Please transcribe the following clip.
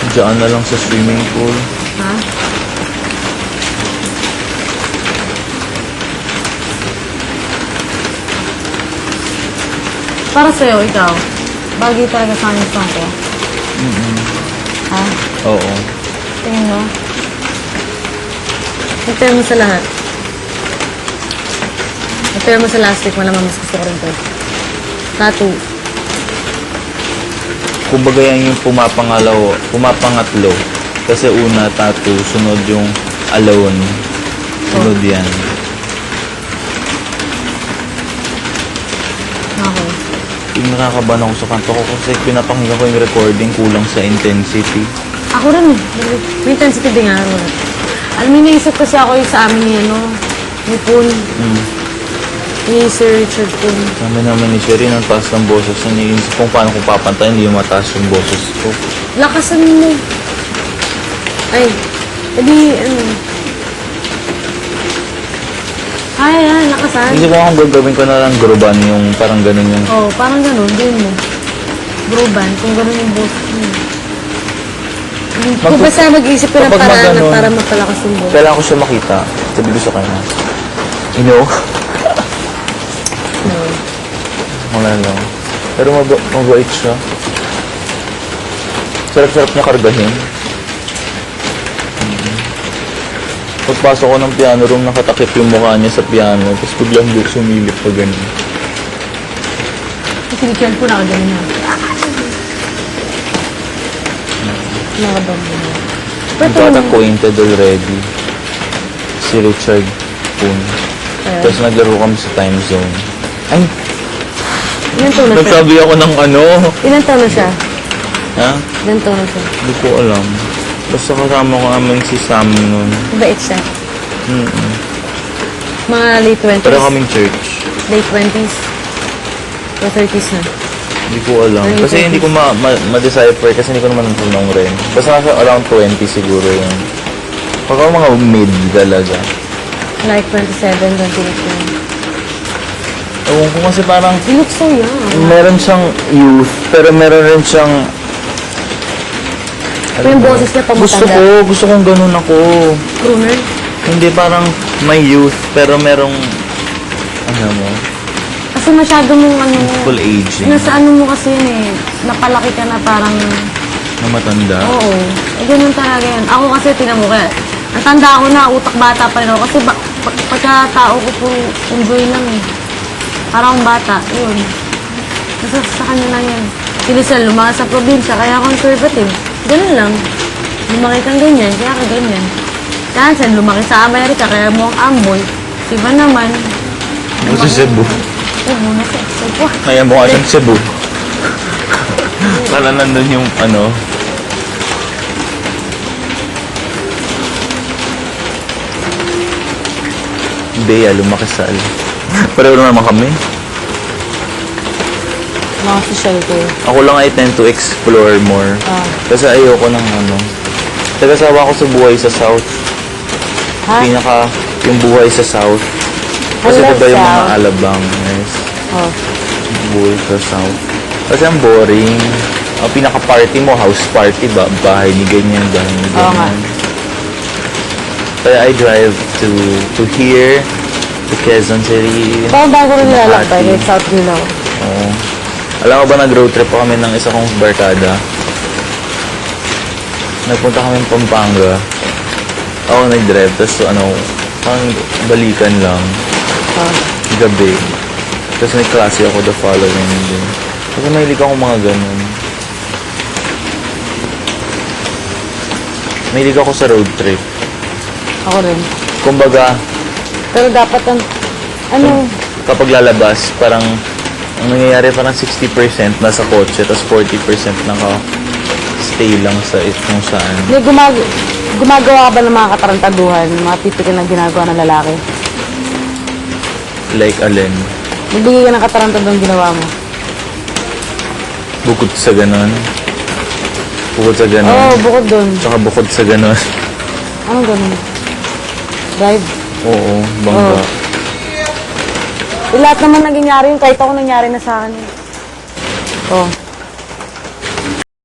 Diyan na lang sa swimming pool. Ha? Para sa'yo, ikaw, bagay talaga sa akin song ko. Ha? Oo. Tingin mo? Compare mo sa lahat. Compare mo sa last week, malamang mas gusto ko rin to. Tattoo. Kumbaga yan yung pumapangatlo. Kasi una, tattoo. Sunod yung alone. Sunod yan. Okay. Yung nakakabahan ako sa kanto ko kasi pinapakinggan ko yung recording, kulang sa intensity. Ako rin eh. May intensity din nga. Alam mo, naisip kasi ako yung sa amin ni ni Poon. Ni Sir Richard Poon. Sabi naman ni Sherry, ang taas ng boses na niinisip kung paano ko papantayin, hindi yung mataas yung boses ko. Lakasan mo. Ay, edi, Ay, lakasan. Isip ko kung gagawin ko na lang gruban, yung parang ganun yung... Oo, parang ganun, din mo. Groban, kung ganun yung boses mo. Kung basta mag-isip ko ng Kapag paraan na mag-ganon, para mapalakas yung boses. Kailangan ko siya makita. Sabi ko sa kanya. You know? No. Wala lang. Pero mabait siya. Sarap-sarap niya kargahin. Pagpasok ko ng piano room, nakatakip yung mukha niya sa piano. Tapos biglang sumilip pa ganun. Sinikyan ko na ganun na. Nakabang mo na. We got acquainted already. Si Richard Poon. Tapos naglaro kami sa time zone. Ay! Ilan taon na siya? Nagsabi ako ng ano. Ilan taon na siya? Ha? Ilan taon na siya? Hindi ko alam. Basta kasama ko namin si Sam nun. Mabait siya. Mga late 20s? Pero kaming church. Late 20s? O 30s na? Hindi ko alam. Kasi hindi ko ma-decipher kasi hindi ko naman tunong rin. Basta nasa around 20 siguro yun. Pagka mga mid talaga. Like 27, 28 na. Ewan ko kasi parang He looks so young. meron siyang youth, pero meron rin siyang... Pero yung boses niya pamatanda. Gusto kong ganun ako. Crooner? Hindi parang may youth, pero merong... Ano mo? Kasi masyado mong Full aging. nasa ano mo kasi yun eh. Napalaki ka na parang... Na matanda. Oo. Eh, ganun talaga yan. Ako kasi, tinan mo kaya, ang tanda ko na, utak bata pa rin ako. Kasi pagka-tao ko po, enjoy lang eh. Parang bata, yun. Nasa sa kanya lang yan. Si Lizelle, lumaki sa probinsya, kaya conservative. Ganun lang. Lumaki kang ganyan, kaya ka ganyan. Chansan, lumaki sa Amerika, kaya mo ang amboy. Si Ivan naman, Sa Cebu. Cebu, nasa Cebu. Kaya mukha siyang Cebu. Para nandun yung ano. Bea, lumakasal. Pareho naman kami. Mga social ko. Ako lang I tend to explore more. Kasi ayoko ng ano. Tagasawa ko sa buhay sa South. Ha? Yung buhay sa South. Kasi I love diba yung mga South. alabang, yes. Oh. Buhay sa South. Kasi ang boring. Ang pinaka-party mo, house party ba? Bahay ni ganyan, bahay ni Oo nga. ganyan. Kaya I drive to here, to Quezon City. Bago rin nilalakbay, Makati. like South Mindanao. Oo. Alam mo ba, nag-road trip pa kami ng isa kong barkada. Nagpunta kami ng Pampanga. Ako nag-drive, tapos parang balikan lang. Gabi. Tapos may klase ako the following day. Kasi mahilig ako mga ganun. Mahilig ako sa road trip. Ako rin. Kumbaga, Pero dapat ano, kapag lalabas, parang ang nangyayari parang 60% nasa kotse, tapos 40% naka-stay lang sa kung saan. may gumagawa ka ba ng mga katarantaduhan, mga typical na ginagawa ng lalaki? Like alin. Nagbigay ka ng katarantaduhan ginawa mo? Bukod sa ganun. Bukod sa ganun. Oo, bukod doon. Tsaka bukod sa ganun. Anong ganun? Drive? Oo, bangga. Oo. Lahat naman nangyayari yun, kahit ako nangyari na sa akin. Oh.